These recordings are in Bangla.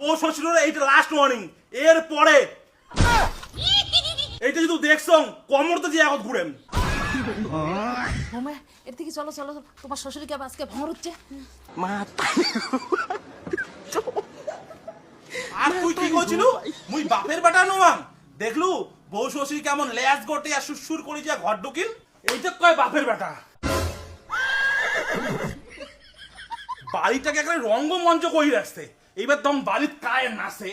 ও শ্বশুরের এইটা লাস্ট ওয়ার্নিং। এর পরে এইটা যদি দেখছো কমরতে যে আগত ঘুরেন। বৌমা এর থেকে চলো চলো, তোমার শ্বশুরকে আজকে ভ্রমণ হচ্ছে। আর তুই কি করছিল? মুই বাপের বেটা নওয়াং দেখলু বউ শ্বশুর কেমন লেজ গটে আর সুসুর করে যা ঘর ঢুকিল, এইটা কয় বাপের বেটা। বাড়িটাকে একটা রঙ্গমঞ্চ কই রাখছে, এইবার তখন বাড়ির কায়ে নাচে।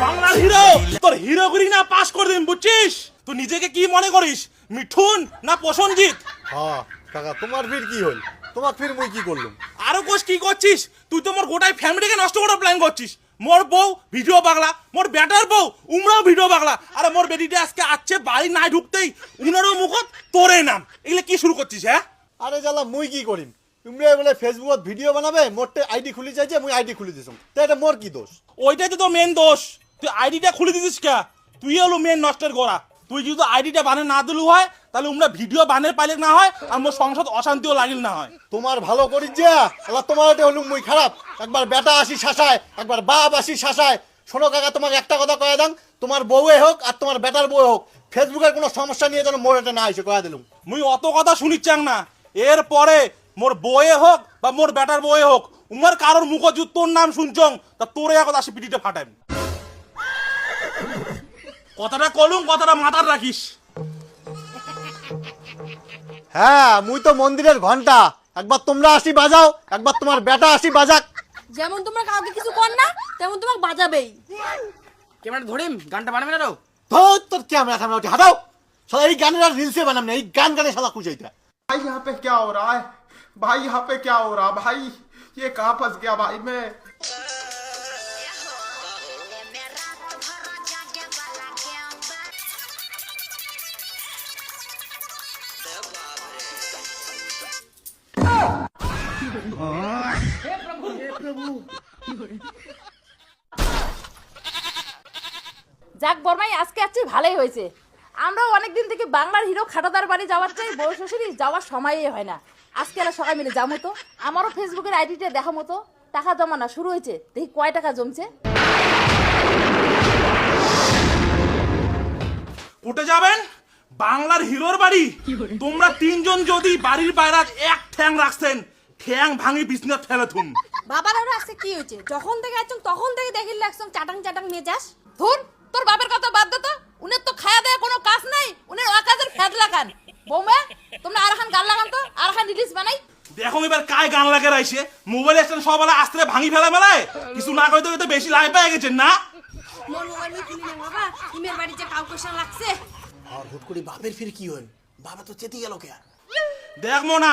বাংলার হিরো তোর হিরোগিরি না পাস করে দিন, বুঝছিস? তুই নিজেকে কি মনে করিস, মিঠুন না প্রসঞ্জিৎ? হ্যাঁ কাকা, তোমার ফির কি হল? তোমার ফির মুই কি করলাম? আরো কোষ কি করছিস তুই? তো মোর গোটাই ফ্যামিলিকে নষ্ট করার প্ল্যান করছিস। মোর বউ ভিডিও পাগলা, মোর বেটার বউ উমরাও ভিডিও পাগলা, আর মোর বেটিটা আজকে আসছে বাড়ি নাই ঢুকতেই উনারও মুখত তোরে নাম। এগুলো কি শুরু করছিস? হ্যাঁ আরে জ্বালা, মুই কি করিম? তোমরা বলে ফেসবুকত ভিডিও বানাবে, মোরতে আইডি খুলি চাইছে, মুই আইডি খুলি দিছম। তো এটা মোর কি দোষ? ওইটাই তো তোর মেন দোষ। তুই আইডিটা খুলে দিছিস কে? তুই হলো মেন নষ্টের গোড়া। তুই যদি আইডিটা বানে না দিলু হয় তাহলে উমরা ভিডিও বানের পাইলে না হয় আর মোর সংসার অশান্তিও লাগিল না হয়। তোমার ভালো করিস যে আল্লাহ, তোমার ওটা হলুম মুই খারাপ। একবার বেটা আসি শাসায়, একবার বাপ আসি শাসায়। শোনো কাকা, তোমাকে একটা কথা কয়ে দাম, তোমার বউয়ে হোক আর তোমার বেটার বউ হোক, ফেসবুকের কোনো সমস্যা নিয়ে যেন মোর এটা না এসে কয়ে দিলুম। মুই অত কথা শুনিচ্ছাং না। এর পরে মোর বউয়ে হোক বা মোর বেটার বউয়ে হোক, উমার কারোর মুখ জুত তোর নাম শুনছং তা তোরে এখন আসি পিটিতে ফাটাইম। কথাটা কলুম, কথাটা মাথার রাখিস। হ্যাঁ, মুই তো মন্দিরের ঘন্টা। একবার তোমরা আসি বাজাও, একবার তোমার বেটা আসি বাজাক। যেমন তোমরা কাউকে কিছু কর না তেমন তোমাকে বাজাবেই। ক্যামেরা ধরিম, গানটা বানাবে না তো? ধর তোর ক্যামেরা ক্যামেরা উঠে হাঁটাও। শালা এই গানের আর রিলসে বানাম না, এই গান গানে শালা খুঁজাইটা। भाई यहाँ पे क्या हो रहा है? भाई यहाँ पे क्या हो रहा है? भाई ये कहाँ फंस गया भाई मैं? যাক বর্মাই, আজকে আসছি ভালোই হয়েছে। আমরাও অনেকদিন থেকে বাংলার হিরো খাটাদার বাড়ি যাওয়ার চাই, বউ শ্বশুরি যাওয়ার সময়ই হয় না। আজকে এরা সবাই মিলে যাবো তো। আমারও ফেসবুকের আইডিটা দেখা মতো টাকা জমানো শুরু হয়েছে, দেখি কয় টাকা জমছে। কোটে যাবেন? বাংলার হিরোর বাড়ি। তোমরা তিনজন যদি বাড়ির বাইরে এক ঠ্যাং রাখছেন, ঠ্যাং ভাঙি বিছনা ফেলে থুম। বাবার আরো আজকে কি হয়েছে? যখন থেকে আসছ তখন থেকে দেখিল লাগছ চাটাং চাটাং নিয়ে যাস। ধুর, তোর বাবার কথা বাদ দে তো। উনের তো খায়া দেয়া কোনো কাজ নাই, উনের অকাজের ফ্যাট লাগান। বৌমা তোমরা আরখান গান লাগান তো, আরখান রিলিজ বানাই। দেখো এবার কায় গান লাগে রাইছে, মোবাইল স্ট্যান্ড সবাই আস্তে ভাঙি ফেলা মেলায়। কিছু না কইতে কইতে বেশি লাই পেয়ে গেছেন না? মোর মোবাইল কিনি না বাবা, ইমের বাড়ি যে কাউ কোশন লাগছে। আর হুট করে বাপের ফির কি হল? বাবা তো চেতি গেল কে? দেখ মোনা,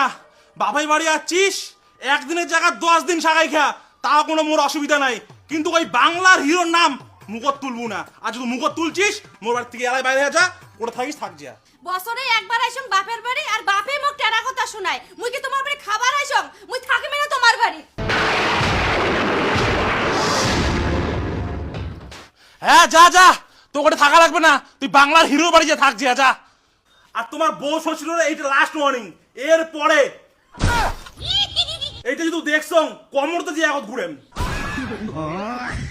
বাবাই বাড়ি আসছিস, একদিনের জায়গা 10 দিন সাগাই খা, তাও কোনো মোর অসুবিধা নাই। কিন্তু ওই বাংলার হিরোর নাম মুখত তুলবো না। আর যদি মুখত তুলছিস মোর বাড়ি থেকে এলাই বাইরে যা, ওটা থাকিস থাক যা। বছরে একবার আইসং বাপের বাড়ি, আর বাপে মোক টেরা কথা শোনায়। মুই কি তোমার বাড়ি খাবার আইসং? মুই থাকিবে না তোমার বাড়ি। হ্যাঁ যা যা, তোর ওটা থাকা লাগবে না, তুই বাংলার হিরোর বাড়ি যা থাক যা যা। আর তোমার বউ শ্বশুরের এইটা লাস্ট ওয়ার্নিং। এর পরে এইটা যদি দেখছো কমরতে যে আগত ঘুরেন।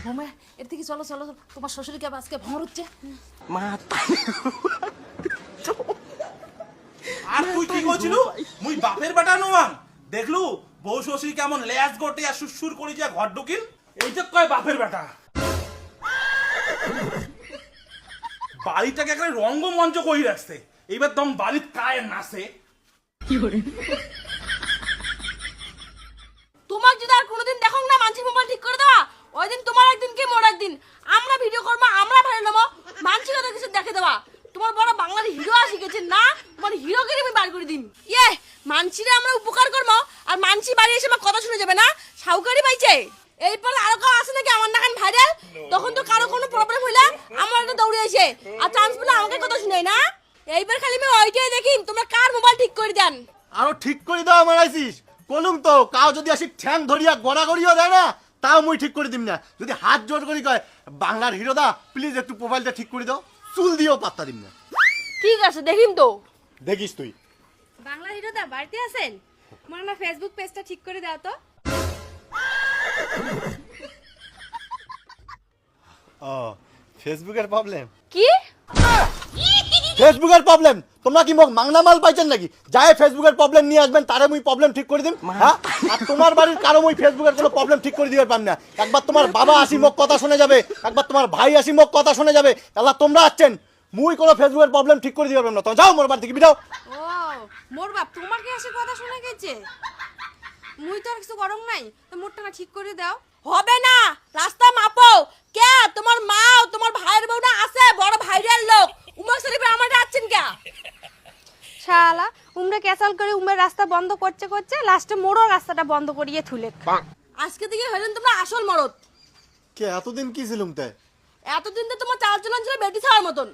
বৌমা এর থেকে চলো চলো, তোমার শ্বশুরকে আজকে ভ্রমণ হচ্ছে। আর তুই কি করছিল? মুই বাপের বেটা নওয়াং দেখলু বউ শ্বশুর কেমন লেজ গটে আর সুসুর করে যা ঘর ঢুকিল, এইটা কয় বাপের বেটা। বাড়িটাকে একটা রঙ্গমঞ্চ কই রাখছে, এইবার তখন বাড়ির কায়ে নাচে। তোমাক যদি আর কোনোদিন দেখো না মানসি মোবাইল ঠিক করে দেওয়া, ওই দিন তোমার একদিন কি মোর একদিন। আমরা ভিডিও করবো, আমরা ভালো নেবো, মানসি কথা কিছু দেখে দেওয়া। তোমার বড় বাংলার হিরো আসি গেছে না, তোমার হিরোগিরি আমি বার করে দিন। ইয়ে মানসিরে আমরা উপকার করবো, আর মানসি বাড়ি এসে আমার কথা শুনে যাবে না, সাউকারি পাইছে। এরপর আরো কেউ আসে নাকি আমার নাকান ভাইরাল, তখন তো কারো কোনো প্রবলেম হইলে আমার একটা দৌড়ে আসে, আর চান্স পেলে আমাকে কথা শুনে না। এইবার খালি আমি ওইটাই দেখি তোমরা কার মোবাইল ঠিক করে দেন। আরো ঠিক করে দাও আমার আইসিস। কলুম তো কাউ যদি আসি ঠ্যাং ধরিয়া গড়াগড়িও দেয় না, তাও মুই ঠিক করে দিম না। যদি হাত জোর করি কয় বাংলার হিরো দা প্লিজ একটু প্রোফাইলটা ঠিক করে দাও, চুল দিয়েও পাত্তা দিম না। ঠিক আছে দেখিম তো। দেখিস তুই। বাংলা হিরোদা বাড়িতে আছেন? মনে না ফেসবুক পেজটা ঠিক করে দাও তো। ও ফেসবুকের প্রবলেম, কি ফেসবুকের প্রবলেম। তোমরা কি মোক মাংনা মাল পাইছেন নাকি? যাই ফেসবুকের প্রবলেম নিয়ে আসবেন তারে মুই প্রবলেম ঠিক করে দিম। হ্যাঁ, আর তোমার বাড়ির কারো মুই ফেসবুকের কোনো প্রবলেম ঠিক করে দিতে পারলাম না। একবার তোমার বাবা আসি মোক কথা শুনে যাবে, একবার তোমার ভাই আসি মোক কথা শুনে যাবে, আল্লাহ তোমরা আসছেন, মুই কোনো ফেসবুকের প্রবলেম ঠিক করে দিতে পারলাম না। তো যাও মোর বাড়ি থেকে বিদাও। ও মোর বাপ তোমাকে এসে কথা শুনে গেছে, মুই তো আর কিছু গরম নাই, তো মোরটা না ঠিক করে দাও। হবে না, রাস্তা মাপো। কে তোমার মা ও তোমার ভাইয়ের বউ না আছে বড় ভাইরাল লোক, উমর শরীফে আমাদের আছেন কে? শালা উমরা ক্যাসাল করে উমের রাস্তা বন্ধ করছে করছে লাস্টে মোড়ও রাস্তাটা বন্ধ করিয়ে থুলে। আজকে থেকে হলেন তোমরা আসল মরদ। কে এতদিন কি ছিলুম তাই? এতদিন তো তোমার চাল চলন ছিল বেটি ছাওয়ার মতন।